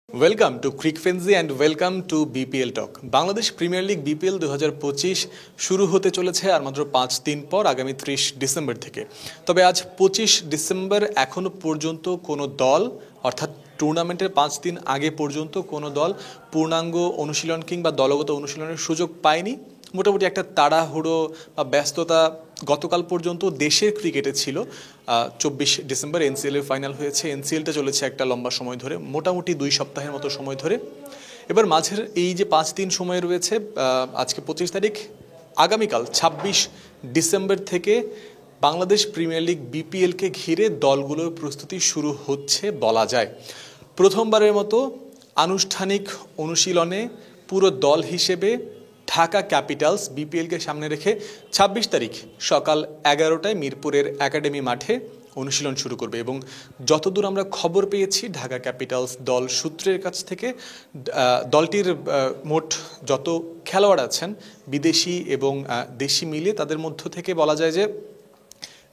Welcome to Cric Fancy and welcome to BPL talk. Bangladesh Premier League BPL 2025 শুরু হতে চলেছে আর মাত্র 5 দিন পর, আগামী 30 ডিসেম্বর থেকে। তবে আজ 25 ডিসেম্বর এখনও পর্যন্ত কোনো দল, অর্থাৎ টুর্নামেন্টের 5 দিন আগে পর্যন্ত কোনো দল পূর্ণাঙ্গ অনুশীলন কিংবা দলগত অনুশীলনের সুযোগ পায়নি। মোটামুটি একটা তাড়াহুড়ো বা ব্যস্ততা গতকাল পর্যন্ত দেশের ক্রিকেটে ছিল। 24 ডিসেম্বর এনসিএলের ফাইনাল হয়েছে। এনসিএলটা চলেছে একটা লম্বা সময় ধরে, মোটামুটি 2 সপ্তাহের মতো সময় ধরে। এবার মাঝের এই যে 5 দিন সময় রয়েছে, আজকে 25 তারিখ, আগামীকাল 26 ডিসেম্বর থেকে বাংলাদেশ প্রিমিয়ার লিগ বিপিএলকে ঘিরে দলগুলোর প্রস্তুতি শুরু হচ্ছে বলা যায়। প্রথমবারের মতো আনুষ্ঠানিক অনুশীলনে পুরো দল হিসেবে ঢাকা ক্যাপিটালস বিপিএলকে সামনে রেখে 26 তারিখ সকাল 11টায় মিরপুরের একাডেমি মাঠে অনুশীলন শুরু করবে। এবং যতদূর আমরা খবর পেয়েছি ঢাকা ক্যাপিটালস দল সূত্রের কাছ থেকে, দলটির মোট যত খেলোয়াড় আছেন বিদেশি এবং দেশি মিলিয়ে তাদের মধ্য থেকে বলা যায় যে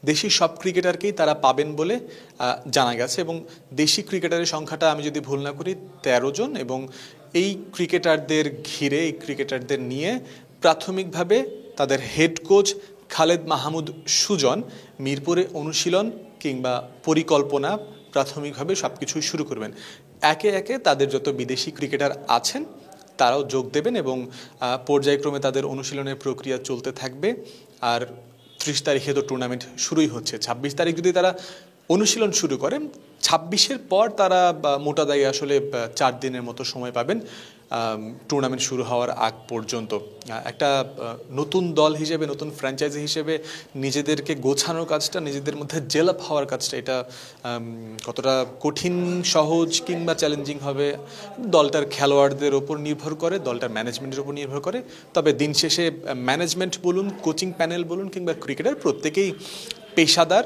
দেশি সব ক্রিকেটারকেই তারা পাবেন বলে জানা গেছে। এবং দেশি ক্রিকেটারের সংখ্যাটা আমি যদি ভুল না করি 13 জন। এবং এই ক্রিকেটারদের ঘিরে, এই ক্রিকেটারদের নিয়ে প্রাথমিকভাবে তাদের হেড কোচ খালেদ মাহমুদ সুজন মিরপুরে অনুশীলন কিংবা পরিকল্পনা প্রাথমিকভাবে সব কিছুই শুরু করবেন। একে একে তাদের যত বিদেশি ক্রিকেটার আছেন তারাও যোগ দেবেন এবং পর্যায়ক্রমে তাদের অনুশীলনের প্রক্রিয়া চলতে থাকবে। আর 30 তারিখে তো টুর্নামেন্ট শুরুই হচ্ছে। 26 তারিখ যদি তারা অনুশীলন শুরু করেন, 26-এর পর তারা মোটা দাগে আসলে 4 দিনের মতো সময় পাবেন টুর্নামেন্ট শুরু হওয়ার আগ পর্যন্ত। একটা নতুন দল হিসেবে, নতুন ফ্র্যাঞ্চাইজি হিসেবে নিজেদেরকে গোছানোর কাজটা, নিজেদের মধ্যে জেল আপ হওয়ার কাজটা, এটা কতটা কঠিন, সহজ কিংবা চ্যালেঞ্জিং হবে দলটার খেলোয়াড়দের ওপর নির্ভর করে, দলটার ম্যানেজমেন্টের উপর নির্ভর করে। তবে দিন শেষে ম্যানেজমেন্ট বলুন, কোচিং প্যানেল বলুন কিংবা ক্রিকেটার, প্রত্যেকেই পেশাদার,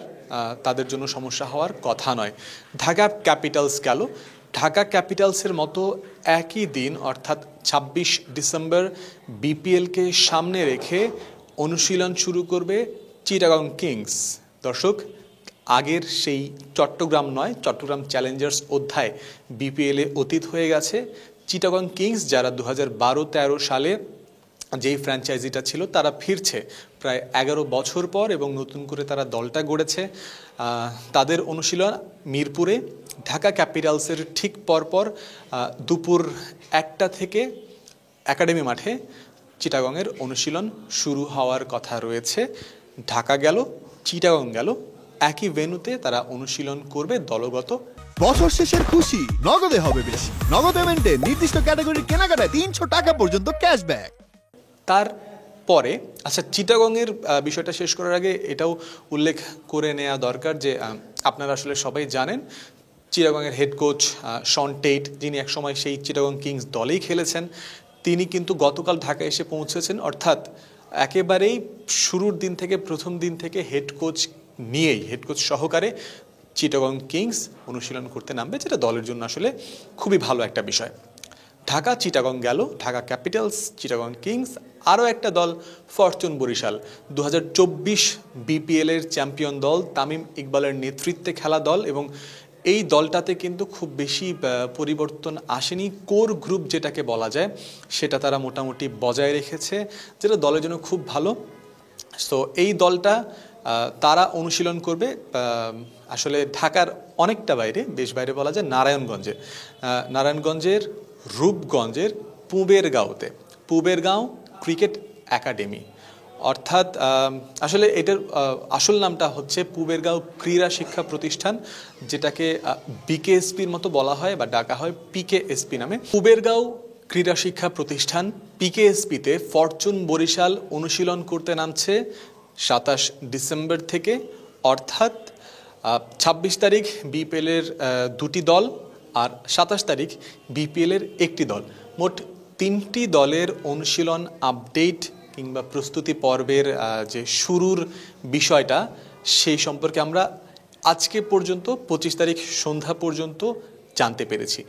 তাদের জন্য সমস্যা হওয়ার কথা নয়। ঢাকা ক্যাপিটালস গেল, ঢাকা ক্যাপিটালসের মতো একই দিন অর্থাৎ 26 ডিসেম্বর বিপিএলকে সামনে রেখে অনুশীলন শুরু করবে চিটাগং কিংস। দর্শক, আগের সেই চট্টগ্রাম নয়, চট্টগ্রাম চ্যালেঞ্জার্স অধ্যায় বিপিএলে অতীত হয়ে গেছে। চিটাগং কিংস, যারা 2012-13 সালে যেই ফ্র্যাঞ্চাইজিটা ছিল, তারা ফিরছে প্রায় 11 বছর পর এবং নতুন করে তারা দলটা গড়েছে। তাদের অনুশীলন মিরপুরে, ঢাকা ক্যাপিটালসের ঠিক পরপর দুপুর 1টা থেকে একাডেমি মাঠে চিটাগংয়ের অনুশীলন শুরু হওয়ার কথা রয়েছে। ঢাকা গেল, চিটাগং গেল, একই ভেন্যুতে তারা অনুশীলন করবে দলগত। বছর শেষের খুশি নগদে হবে বেশি। নগদ পেমেন্টে নির্দিষ্ট ক্যাটাগরির কেনাকাটায় 300 টাকা পর্যন্ত ক্যাশব্যাক। তারপরে আচ্ছা, চিটাগংয়ের বিষয়টা শেষ করার আগে এটাও উল্লেখ করে নেওয়া দরকার যে আপনারা আসলে সবাই জানেন চিটাগংয়ের হেড কোচ শন টেট, যিনি একসময় সেই চিটাগং কিংস দলেই খেলেছেন, তিনি কিন্তু গতকাল ঢাকায় এসে পৌঁছেছেন। অর্থাৎ একেবারেই শুরুর দিন থেকে, প্রথম দিন থেকে হেড কোচ নিয়েই, হেড কোচ সহকারে চিটাগং কিংস অনুশীলন করতে নামবে, যেটা দলের জন্য আসলে খুবই ভালো একটা বিষয়। ঢাকা চিটাগং গেল, ঢাকা ক্যাপিটালস, চিটাগং কিংস, আরও একটা দল ফরচুন বরিশাল, 2024 বিপিএলের চ্যাম্পিয়ন দল, তামিম ইকবালের নেতৃত্বে খেলা দল। এবং এই দলটাতে কিন্তু খুব বেশি পরিবর্তন আসেনি। কোর গ্রুপ যেটাকে বলা যায় সেটা তারা মোটামুটি বজায় রেখেছে, যেটা দলের জন্য খুব ভালো। সো এই দলটা তারা অনুশীলন করবে আসলে ঢাকার অনেকটা বাইরে, বেশ বাইরে বলা যায়, নারায়ণগঞ্জের রূপগঞ্জের পুবেরগাঁও ক্রিকেট একাডেমি। অর্থাৎ আসলে এটার আসল নামটা হচ্ছে পুবেরগাঁও ক্রীড়া শিক্ষা প্রতিষ্ঠান, যেটাকে বিকেএসপির মতো বলা হয় বা ডাকা হয় পিকেএসপি নামে। পুবেরগাঁও ক্রীড়া শিক্ষা প্রতিষ্ঠান পিকেএসপিতে ফরচুন বরিশাল অনুশীলন করতে নামছে 27 ডিসেম্বর থেকে। অর্থাৎ 26 তারিখ বিপিএলের 2টি দল আর 27 তারিখ বিপিএলের 1টি দল, মোট 3টি দলের অনুশীলন আপডেট কিংবা প্রস্তুতি পর্বের যে শুরুর বিষয়টা, সেই সম্পর্কে আমরা আজকে পর্যন্ত 25 তারিখ সন্ধ্যা পর্যন্ত জানতে পেরেছি।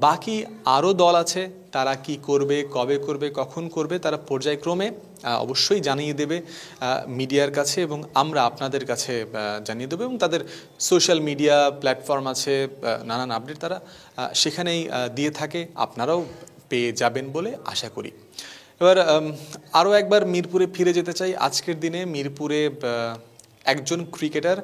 বাকি আরও দল আছে, তারা কি করবে, কবে করবে, কখন করবে, তারা পর্যায়ক্রমে অবশ্যই জানিয়ে দেবে মিডিয়ার কাছে, এবং আমরা আপনাদের কাছে জানিয়ে দেবো। এবং তাদের সোশ্যাল মিডিয়া প্ল্যাটফর্ম আছে, নানান আপডেট তারা সেখানেই দিয়ে থাকে, আপনারাও পেয়ে যাবেন বলে আশা করি। এবার আরও একবার মিরপুরে ফিরে যেতে চাই। আজকের দিনে মিরপুরে একজন ক্রিকেটার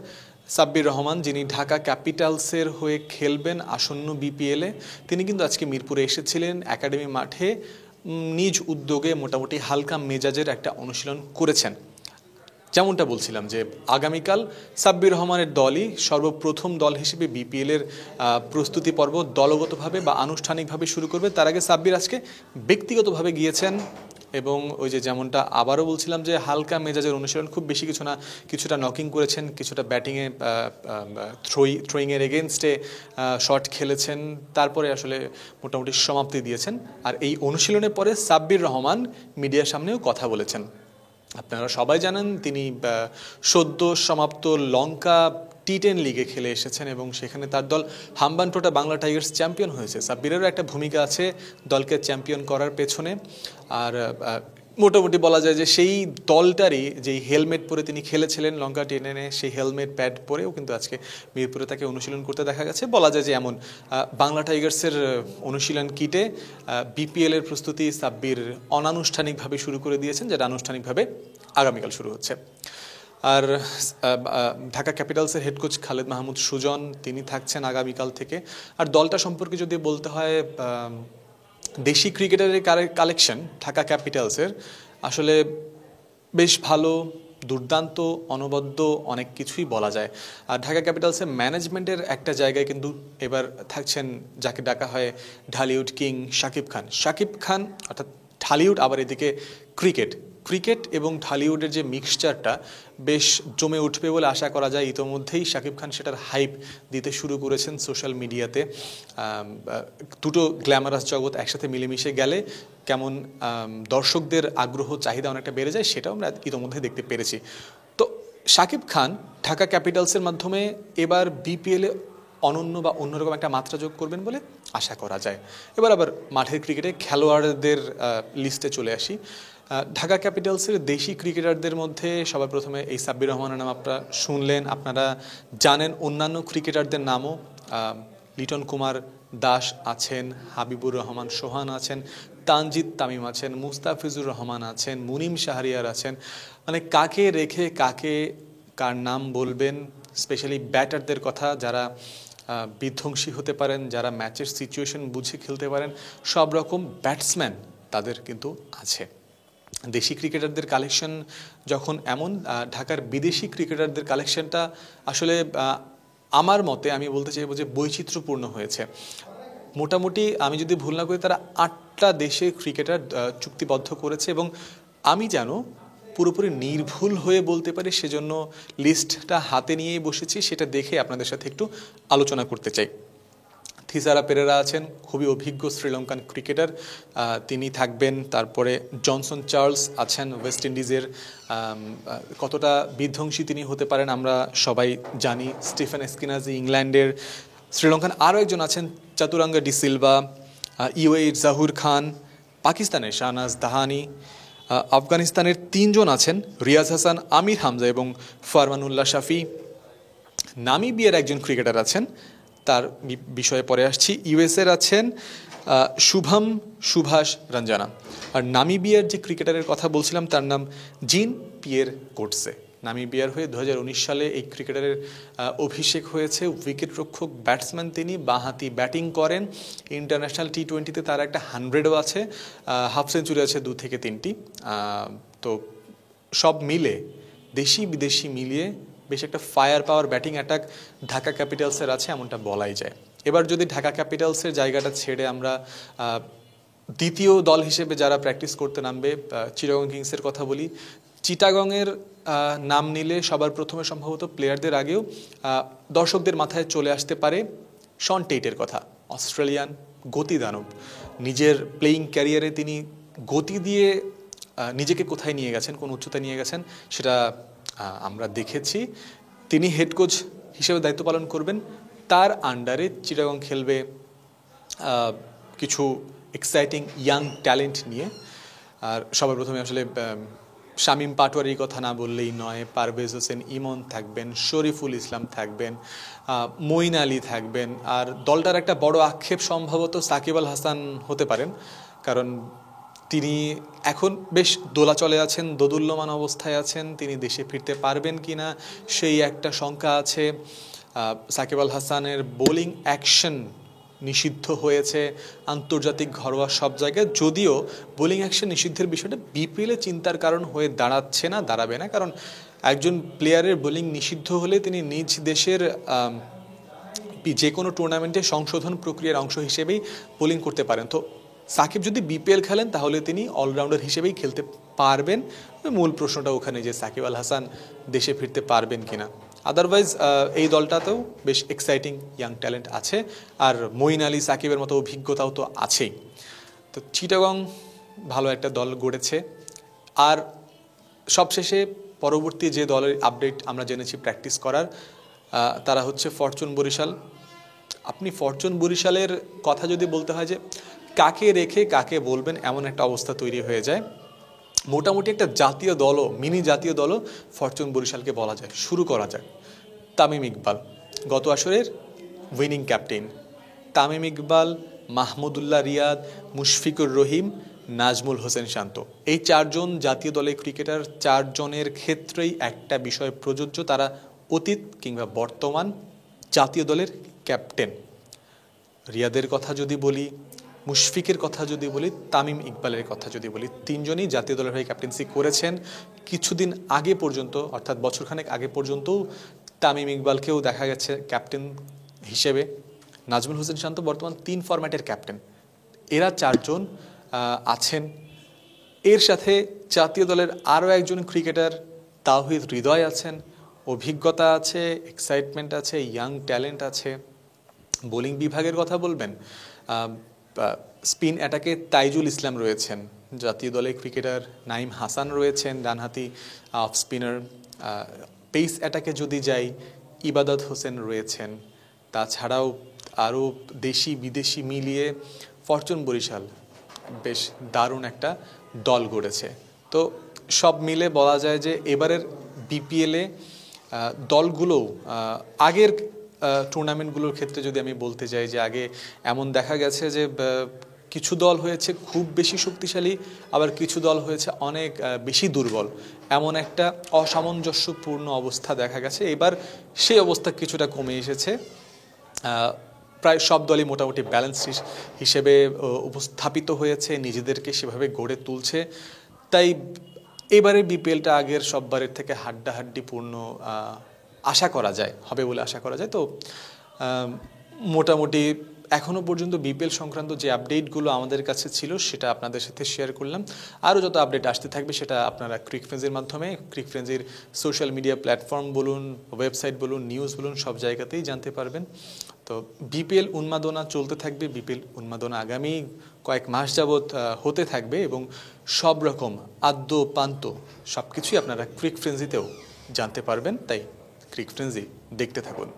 সাব্বির রহমান, যিনি ঢাকা ক্যাপিটালসের হয়ে খেলবেন আসন্ন বিপিএলে, তিনি কিন্তু আজকে মিরপুরে এসেছিলেন একাডেমি মাঠে, নিজ উদ্যোগে মোটামুটি হালকা মেজাজের একটা অনুশীলন করেছেন। যেমনটা বলছিলাম যে আগামীকাল সাব্বির রহমানের দলই সর্বপ্রথম দল হিসেবে বিপিএলের প্রস্তুতি পর্ব দলগতভাবে বা আনুষ্ঠানিকভাবে শুরু করবে। তার আগে সাব্বির আজকে ব্যক্তিগতভাবে গিয়েছেন, এবং ওই যে যেমনটা আবারও বলছিলাম যে হালকা মেজাজের অনুশীলন, খুব বেশি কিছু না, কিছুটা নকিং করেছেন, কিছুটা ব্যাটিংয়ে থ্রোয়িংয়ের এগেনস্টে শট খেলেছেন, তারপরে আসলে মোটামুটি সমাপ্তি দিয়েছেন। আর এই অনুশীলনের পরে সাব্বির রহমান মিডিয়ার সামনেও কথা বলেছেন। আপনারা সবাই জানেন তিনি সদ্য সমাপ্ত লঙ্কা টি10 লিগে খেলে এসেছেন, এবং সেখানে তার দল হাম্বানটোটা বাংলা টাইগার্স চ্যাম্পিয়ন হয়েছে। সাব্বিরেরও একটা ভূমিকা আছে দলকে চ্যাম্পিয়ন করার পেছনে। আর মোটামুটি বলা যায় যে সেই দলটারই যেই হেলমেট পরে তিনি খেলেছিলেন লঙ্কা টি10, সেই হেলমেট প্যাড পরেও কিন্তু আজকে মিরপুরে তাকে অনুশীলন করতে দেখা গেছে। বলা যায় যে এমন বাংলা টাইগার্সের অনুশীলন কিটে বিপিএলের প্রস্তুতি সাব্বির অনানুষ্ঠানিকভাবে শুরু করে দিয়েছেন, যেটা আনুষ্ঠানিকভাবে আগামীকাল শুরু হচ্ছে। আর ঢাকা ক্যাপিটালসের হেড কোচ খালেদ মাহমুদ সুজন, তিনি থাকছেন আগামীকাল থেকে। আর দলটা সম্পর্কে যদি বলতে হয়, দেশি ক্রিকেটারের কালেকশন ঢাকা ক্যাপিটালসের আসলে বেশ ভালো, দুর্দান্ত, অনবদ্য, অনেক কিছুই বলা যায়। আর ঢাকা ক্যাপিটালসের ম্যানেজমেন্টের একটা জায়গায় কিন্তু এবার থাকছেন যাকে ডাকা হয় ঢালিউড কিং শাকিব খান। শাকিব খান অর্থাৎ ঢালিউড, আবার এদিকে ক্রিকেট এবং ঢালিউডের যে মিক্সচারটা বেশ জমে উঠবে বলে আশা করা যায়। ইতোমধ্যেই শাকিব খান সেটার হাইপ দিতে শুরু করেছেন সোশ্যাল মিডিয়াতে। দুটো গ্ল্যামারাস জগৎ একসাথে মিলেমিশে গেলে কেমন দর্শকদের আগ্রহ, চাহিদা অনেকটা বেড়ে যায়, সেটাও আমরা ইতোমধ্যে দেখতে পেরেছি। তো শাকিব খান ঢাকা ক্যাপিটালসের মাধ্যমে এবার বিপিএলে অনন্য বা অন্যরকম একটা মাত্রা যোগ করবেন বলে আশা করা যায়। এবার আবার মাঠের ক্রিকেটে খেলোয়াড়দের লিস্টে চলে আসি। ঢাকা ক্যাপিটালসের দেশি ক্রিকেটারদের মধ্যে সবার প্রথমে এই সাব্বির রহমানের নাম আপনারা শুনলেন, আপনারা জানেন। অন্যান্য ক্রিকেটারদের নামও লিটন কুমার দাস আছেন, হাবিবুর রহমান সোহান আছেন, তানজিদ তামিম আছেন, মুস্তাফিজুর রহমান আছেন, মুনিম শাহরিয়ার আছেন। মানে কাকে রেখে কার নাম বলবেন, স্পেশালি ব্যাটারদের কথা, যারা বিধ্বংসী হতে পারেন, যারা ম্যাচের সিচুয়েশন বুঝে খেলতে পারেন, সব রকম ব্যাটসম্যান তাদের কিন্তু আছে। দেশি ক্রিকেটারদের কালেকশন যখন এমন, ঢাকার বিদেশি ক্রিকেটারদের কালেকশনটা আসলে আমার মতে আমি বলতে চাইব যে বৈচিত্র্যপূর্ণ হয়েছে। মোটামুটি আমি যদি ভুল না করি, তারা 8টা দেশে ক্রিকেটার চুক্তিবদ্ধ করেছে, এবং আমি যেন পুরোপুরি নির্ভুল হয়ে বলতে পারি সেজন্য লিস্টটা হাতে নিয়েই বসেছি, সেটা দেখে আপনাদের সাথে একটু আলোচনা করতে চাই। থিসারা পেরেরা আছেন, খুবই অভিজ্ঞ শ্রীলঙ্কান ক্রিকেটার, তিনি থাকবেন। তারপরে জনসন চার্লস আছেন, ওয়েস্ট ইন্ডিজের। কতটা বিধ্বংসী তিনি হতে পারেন আমরা সবাই জানি। স্টিফেন এস্কিনাজি ইংল্যান্ডের। শ্রীলঙ্কান আরও একজন আছেন চাতুরাঙ্গা ডি সিলভা, ইউএইর জাহুর খান, পাকিস্তানের শাহনাজ দাহানি। আফগানিস্তানের 3 জন আছেন, রিয়াজ হাসান, আমির হামজা এবং ফারমানুল্লাহ শাফি। নামিবিয়ার একজন ক্রিকেটার আছেন, তার বিষয়ে পরে আসছি। ইউএসএর আছেন সুভাষ রঞ্জানা। আর নামিবিয়ার যে ক্রিকেটারের কথা বলছিলাম তার নাম জিন পিয়ের কোটসে। নামিবিয়ার হয়ে 2019 সালে এই ক্রিকেটারের অভিষেক হয়েছে। উইকেট রক্ষক ব্যাটসম্যান তিনি, বাঁহাতি ব্যাটিং করেন। ইন্টারন্যাশনাল টি20তে তার একটা 100ও আছে, হাফ সেঞ্চুরি আছে 2 থেকে 3টি। তো সব মিলে দেশি বিদেশি মিলিয়ে বেশ একটা fire power batting attack Dhaka ক্যাপিটালসের আছে, এমনটা বলাই যায়। এবার যদি ঢাকা ক্যাপিটালসের জায়গাটা ছেড়ে আমরা দ্বিতীয় দল হিসেবে যারা প্র্যাকটিস করতে নামবে, চিটাগং কিংসের কথা বলি। চিটাগংয়ের নাম নিলে সবার প্রথমে সম্ভবত প্লেয়ারদের আগেও দর্শকদের মাথায় চলে আসতে পারে শন টেইটের কথা। অস্ট্রেলিয়ান গতিদানব, নিজের প্লেয়িং ক্যারিয়ারে তিনি গতি দিয়ে নিজেকে কোথায় নিয়ে গেছেন, কোন উচ্চতায় নিয়ে গেছেন সেটা আমরা দেখেছি। তিনি হেড কোচ হিসেবে দায়িত্ব পালন করবেন, তার আন্ডারে চিটাগং খেলবে কিছু এক্সাইটিং ইয়াং ট্যালেন্ট নিয়ে। আর সবার প্রথমে আসলে শামীম পাটোয়ারির কথা না বললেই নয়। পারভেজ হোসেন ইমন থাকবেন, শরীফুল ইসলাম থাকবেন, মঈন আলী থাকবেন। আর দলটার একটা বড় আক্ষেপ সম্ভবত সাকিব আল হাসান হতে পারেন, কারণ তিনি এখন বেশ দোলাচলে আছেন, দোদুল্যমান অবস্থায় আছেন। তিনি দেশে ফিরতে পারবেন কি না সেই একটা শঙ্কা আছে। সাকিব আল হাসানের বোলিং অ্যাকশন নিষিদ্ধ হয়েছে আন্তর্জাতিক ঘরোয়া সব জায়গায়, যদিও বোলিং অ্যাকশন নিষিদ্ধের বিষয়টা বিপিএলে চিন্তার কারণ হয়ে দাঁড়াচ্ছে না, দাঁড়াবে না। কারণ একজন প্লেয়ারের বোলিং নিষিদ্ধ হলে তিনি নিজ দেশের যে কোনো টুর্নামেন্টে সংশোধন প্রক্রিয়ার অংশ হিসেবেই বোলিং করতে পারেন। তো সাকিব যদি বিপিএল খেলেন তাহলে তিনি অলরাউন্ডার হিসেবেই খেলতে পারবেন। মূল প্রশ্নটা ওখানে যে সাকিব আল হাসান দেশে ফিরতে পারবেন কিনা। আদারওয়াইজ এই দলটাতেও বেশ এক্সাইটিং ইয়াং ট্যালেন্ট আছে, আর মঈন আলী সাকিবের মতো অভিজ্ঞতাও তো আছেই। তো চিটাগং ভালো একটা দল গড়েছে। আর সবশেষে পরবর্তী যে দলের আপডেট আমরা জেনেছি প্র্যাকটিস করার, তারা হচ্ছে ফরচুন বরিশাল। আপনি ফরচুন বরিশালের কথা যদি বলতে হয় যে কাকে রেখে কাকে বলবেন, এমন একটা অবস্থা তৈরি হয়ে যায়। মোটামুটি একটা জাতীয় দলও, মিনি জাতীয় দলও ফরচুন বরিশালকে বলা যায়। শুরু করা যায় তামিম ইকবাল, গত আসরের উইনিং ক্যাপ্টেন। তামিম ইকবাল, মাহমুদুল্লাহ রিয়াদ, মুশফিকুর রহিম, নাজমুল হোসেন শান্ত, এই চারজন জাতীয় দলের ক্রিকেটার। চারজনের ক্ষেত্রেই একটা বিষয় প্রযোজ্য, তারা অতীত কিংবা বর্তমান জাতীয় দলের ক্যাপ্টেন। রিয়াদের কথা যদি বলি, মুশফিকের কথা যদি বলি, তামিম ইকবালের কথা যদি বলি, তিনজনই জাতীয় দলের হয়ে ক্যাপ্টেন্সি করেছেন। কিছুদিন আগে পর্যন্ত, অর্থাৎ বছরখানেক আগে পর্যন্তও তামিম ইকবালকেও দেখা গেছে ক্যাপ্টেন হিসেবে। নাজমুল হোসেন শান্ত বর্তমান 3 ফরম্যাটের ক্যাপ্টেন। এরা চারজন আছেন। এর সাথে জাতীয় দলের আরও একজন ক্রিকেটার তাওহিদ হৃদয় আছেন। অভিজ্ঞতা আছে, এক্সাইটমেন্ট আছে, ইয়াং ট্যালেন্ট আছে। বোলিং বিভাগের কথা বলবেন, স্পিন অ্যাটাকে তাইজুল ইসলাম রয়েছেন। জাতীয় দলের ক্রিকেটার নাইম হাসান রয়েছেন, ডানহাতি অফ স্পিনার। পেস অ্যাটাকে যদি যাই, ইবাদত হোসেন রয়েছেন। তাছাড়াও আরও দেশি বিদেশি মিলিয়ে ফরচুন বরিশাল বেশ দারুণ একটা দল গড়েছে। তো সব মিলে বলা যায় যে এবারের বিপিএলে দলগুলোও আগের টুর্নামেন্টগুলোর ক্ষেত্রে যদি আমি বলতে চাই যে আগে এমন দেখা গেছে যে কিছু দল হয়েছে খুব বেশি শক্তিশালী, আবার কিছু দল হয়েছে অনেক বেশি দুর্বল। এমন একটা অসামঞ্জস্যপূর্ণ অবস্থা দেখা গেছে। এবার সেই অবস্থা কিছুটা কমে এসেছে। প্রায় সব দলই মোটামুটি ব্যালেন্স হিসেবে উপস্থাপিত হয়েছে, নিজেদেরকে সেভাবে গড়ে তুলছে। তাই এবারে বিপিএলটা আগের সববারের থেকে হাড্ডাহাড্ডিপূর্ণ আশা করা যায়, হবে বলে আশা করা যায়। তো মোটামুটি এখনও পর্যন্ত বিপিএল সংক্রান্ত যে আপডেটগুলো আমাদের কাছে ছিল সেটা আপনাদের সাথে শেয়ার করলাম। আরও যত আপডেট আসতে থাকবে সেটা আপনারা ক্রিক ফ্রেন্ডসের মাধ্যমে, ক্রিক ফ্রেন্ডসের সোশ্যাল মিডিয়া প্ল্যাটফর্ম বলুন, ওয়েবসাইট বলুন, নিউজ বলুন, সব জায়গাতেই জানতে পারবেন। তো বিপিএল উন্মাদনা চলতে থাকবে। বিপিএল উন্মাদনা আগামী কয়েক মাস যাবৎ হতে থাকবে এবং সব রকম আদ্য পান্ত সব কিছুই আপনারা ক্রিক ফ্রেন্ডসিতেও জানতে পারবেন। তাই ক্রিক ফ্রেন্ডসি দেখতে থাকুন।